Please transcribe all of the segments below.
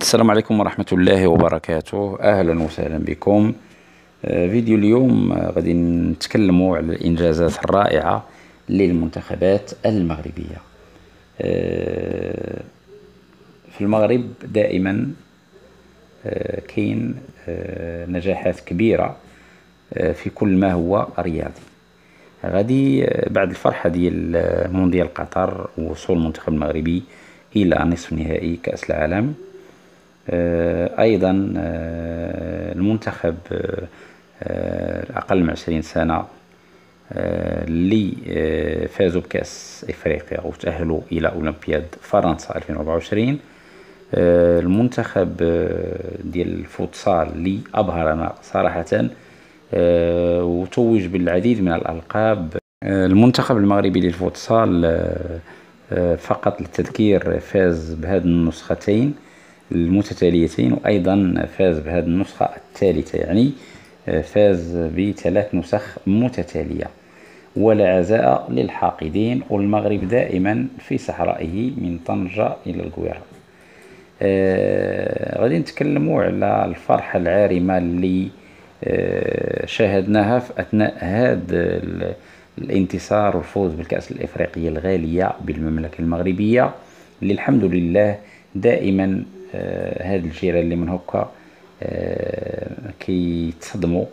السلام عليكم ورحمة الله وبركاته. أهلا وسهلا بكم. فيديو اليوم غادي نتكلموا على الإنجازات الرائعة للمنتخبات المغربية. في المغرب دائما كاين نجاحات كبيرة في كل ما هو رياضي. غادي بعد الفرحة ديال مونديال قطر ووصول المنتخب المغربي إلى نصف نهائي كأس العالم، أيضا المنتخب الأقل من 20 سنة اللي فازوا بكأس إفريقيا وتأهلوا إلى أولمبياد فرنسا 2024. المنتخب ديال الفوتسال اللي أبهرنا صراحة وتوج بالعديد من الألقاب. المنتخب المغربي للفوتسال فقط للتذكير فاز بهذه النسختين المتتاليتين، وأيضا فاز بهذه النسخة الثالثة، يعني فاز بثلاث نسخ متتالية. ولا عزاء للحاقدين، والمغرب دائما في صحرائه من طنجة إلى القويرة. غادي نتكلموا على الفرحة العارمة اللي شاهدناها في أثناء هذا الانتصار والفوز بالكأس الإفريقية الغالية بالمملكة المغربية، اللي الحمد لله دائما هاد الجيران اللي من هكا كيتصدموا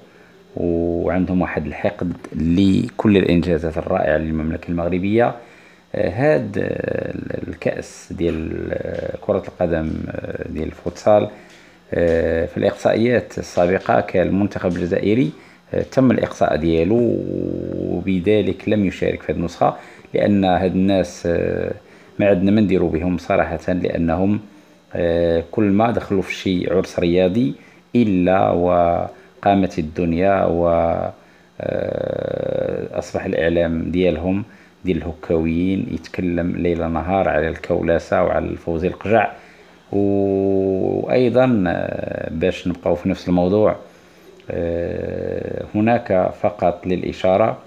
وعندهم واحد الحقد لكل الانجازات الرائعه للمملكه المغربيه. هاد الكاس ديال كره القدم ديال الفوتسال في الاقصائيات السابقه كان المنتخب الجزائري تم الاقصاء ديالو، وبذلك لم يشارك في هذه النسخه، لان هاد الناس ما عندنا ما نديرو بهم صراحه، لانهم كل ما دخلوا في شي عرس رياضي إلا وقامت الدنيا وأصبح الإعلام ديالهم ديال الهكاويين يتكلم ليل نهار على الكولاسة وعلى الفوز القجع. وأيضا باش نبقاو في نفس الموضوع، هناك فقط للإشارة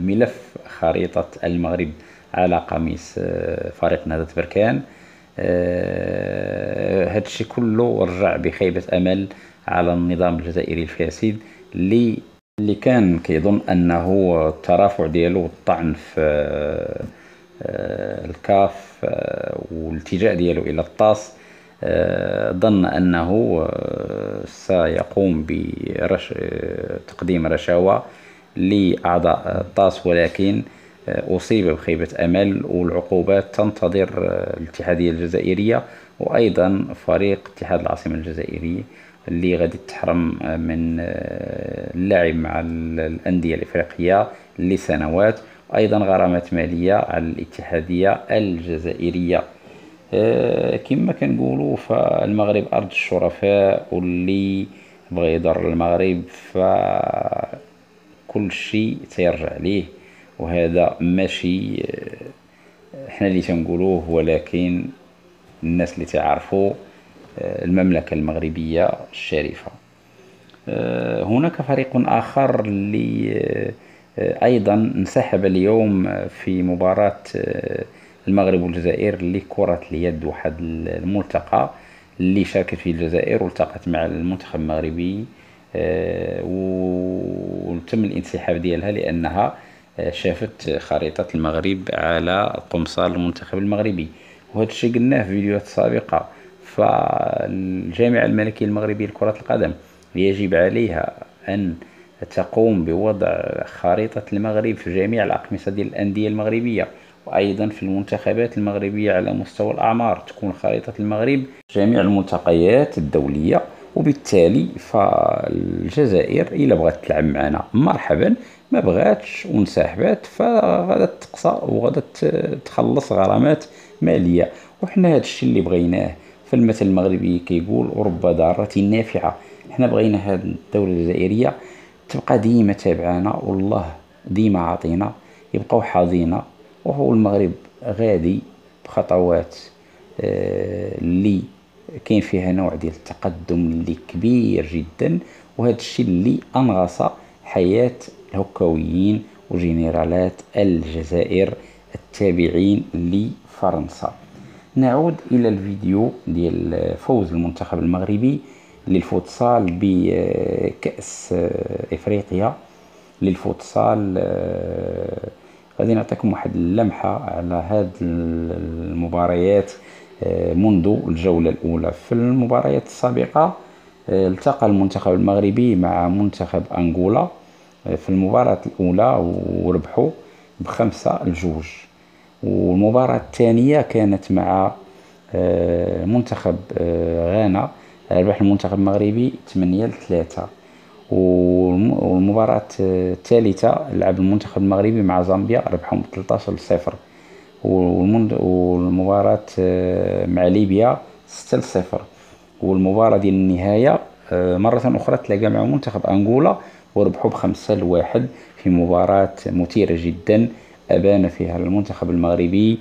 ملف خريطة المغرب على قميص فريق نهضة بركان. هذا الشيء كله رجع بخيبة أمل على النظام الجزائري الفاسد اللي كان كيظن أنه الترافع ديالو والطعن في الكاف والالتجاء ديالو إلى الطاس، ظن أنه سيقوم بتقديم رشاوى لأعضاء الطاس، ولكن أصيب بخيبة أمل، والعقوبات تنتظر الاتحادية الجزائرية وأيضا فريق اتحاد العاصمة الجزائري اللي غادي تحرم من اللعب مع الأندية الإفريقية لسنوات، وأيضا غرامات مالية على الاتحادية الجزائرية. كما كنقولوا فالمغرب أرض الشرفاء، واللي بغى يضر المغرب فكل شيء تيرجع ليه، وهذا ماشي احنا اللي تنقولوه، ولكن الناس اللي تعرفوا المملكة المغربية الشريفة. هناك فريق آخر اللي أيضا انسحب اليوم في مباراة المغرب والجزائر لكرة اليد، واحد الملتقى اللي شاركت فيه الجزائر والتقت مع المنتخب المغربي، وتم الانسحاب ديالها لأنها شافت خريطة المغرب على قمصان المنتخب المغربي. وهذا الشيء قلناه في فيديوهات سابقة. فالجامعة الملكية المغربية لكرة القدم يجب عليها أن تقوم بوضع خريطة المغرب في جميع الأقمصة ديال الأندية المغربية، وأيضا في المنتخبات المغربية على مستوى الأعمار تكون خريطة المغرب في جميع الملتقيات الدولية. وبالتالي فالجزائر إلا بغات تلعب معنا مرحبا، ما بغاتش وانسحبت فغادا تقصى وغادا تخلص غرامات مالية. وحنا هذا الشيء اللي بغيناه. فالمثل المغربي كيقول رب ضارة نافعة. حنا بغينا هذه الدولة الجزائرية تبقى ديما تابعانا، والله ديما عاطينا يبقاو حاضينا، وهو المغرب غادي بخطوات اللي كاين فيها نوع ديال التقدم اللي كبير جدا. وهذا الشيء اللي أنغص حياة الهكاويين وجنرالات الجزائر التابعين لفرنسا. نعود إلى الفيديو ديال فوز المنتخب المغربي للفوتسال بكأس إفريقيا للفوتسال. غادي نعطيكم واحد اللمحة على هاد المباريات منذ الجولة الأولى. في المباريات السابقة التقى المنتخب المغربي مع منتخب أنغولا في المباراة الأولى وربحوا ب5-2. والمباراة الثانية كانت مع منتخب غانا، ربح المنتخب المغربي 8-3. والمباراة الثالثة لعب المنتخب المغربي مع زامبيا، ربحهم 13-0. والمباراة مع ليبيا 6-0. والمباراة ديال النهاية مرة أخرى تلاقى مع منتخب أنغولا وربحوا ب5-1 في مباراة مثيرة جدا أبان فيها المنتخب المغربي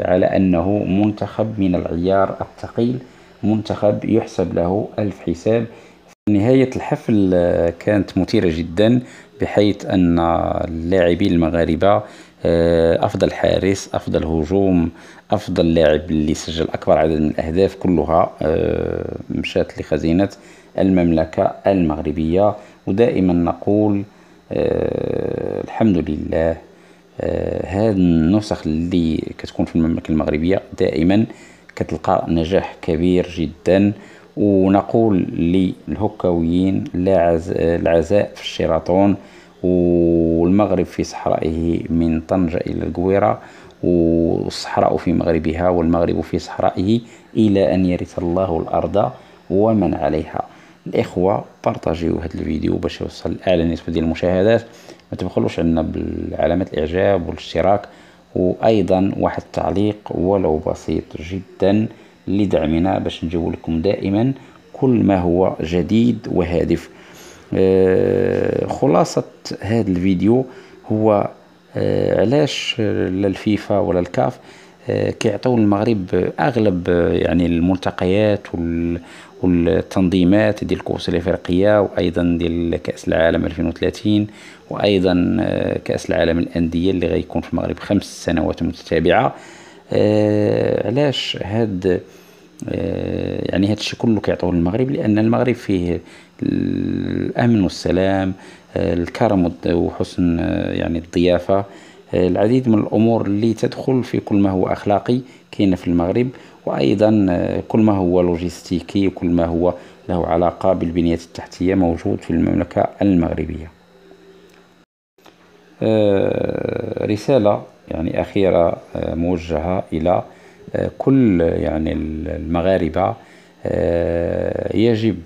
على أنه منتخب من العيار الثقيل، منتخب يحسب له ألف حساب. نهاية الحفل كانت مثيرة جدا، بحيث أن اللاعبين المغاربة أفضل حارس، أفضل هجوم، أفضل لاعب اللي سجل أكبر عدد من الأهداف كلها مشات لخزينة المملكة المغربية. ودائما نقول الحمد لله. هذه النسخ اللي كتكون في المملكة المغربية دائما كتلقى نجاح كبير جدا. ونقول للهكاويين العزاء في الشيراطون، والمغرب في صحرائه من طنجة إلى القويرة، والصحراء في مغربها والمغرب في صحرائه، إلى أن يرث الله الأرض ومن عليها. الإخوة بارطاجيو هذا الفيديو باش يوصل لأعلى نسبة ديال المشاهدات. ما تبخلوش عنا بالعلامة الإعجاب والاشتراك، وأيضا واحد التعليق ولو بسيط جدا لدعمنا باش نجيب لكم دائما كل ما هو جديد وهادف. خلاصة هذا الفيديو هو علاش لا الفيفا ولا الكاف كيعطيو المغرب اغلب يعني الملتقيات والتنظيمات ديال الكؤوس الافريقيه، وايضا ديال كاس العالم 2030، وايضا كاس العالم الانديه اللي غيكون في المغرب 5 سنوات متتابعه. علاش هاد يعني هاد الشيء كله كيعطوه للمغرب؟ لان المغرب فيه الامن والسلام، الكرم وحسن يعني الضيافه، العديد من الامور اللي تدخل في كل ما هو اخلاقي كاين في المغرب، وايضا كل ما هو لوجستيكي وكل ما هو له علاقه بالبنيه التحتيه موجود في المملكه المغربيه. رساله يعني اخيره موجهه الى كل يعني المغاربة. يجب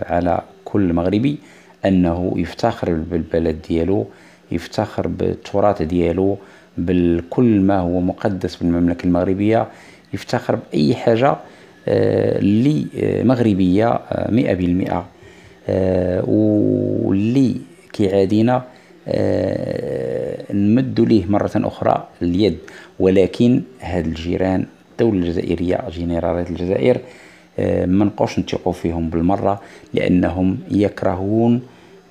على كل مغربي أنه يفتخر بالبلد ديالو، يفتخر بالتراث ديالو، بكل ما هو مقدس بالمملكة المغربية، يفتخر بأي حاجة اللي مغربية 100%. واللي كيعادينا نمد ليه مرة أخرى اليد. ولكن هاد الجيران، الدولة الجزائرية، جنرالات الجزائر، ما نبقاوش نثقوا فيهم بالمرة، لأنهم يكرهون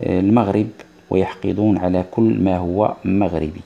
المغرب ويحقدون على كل ما هو مغربي.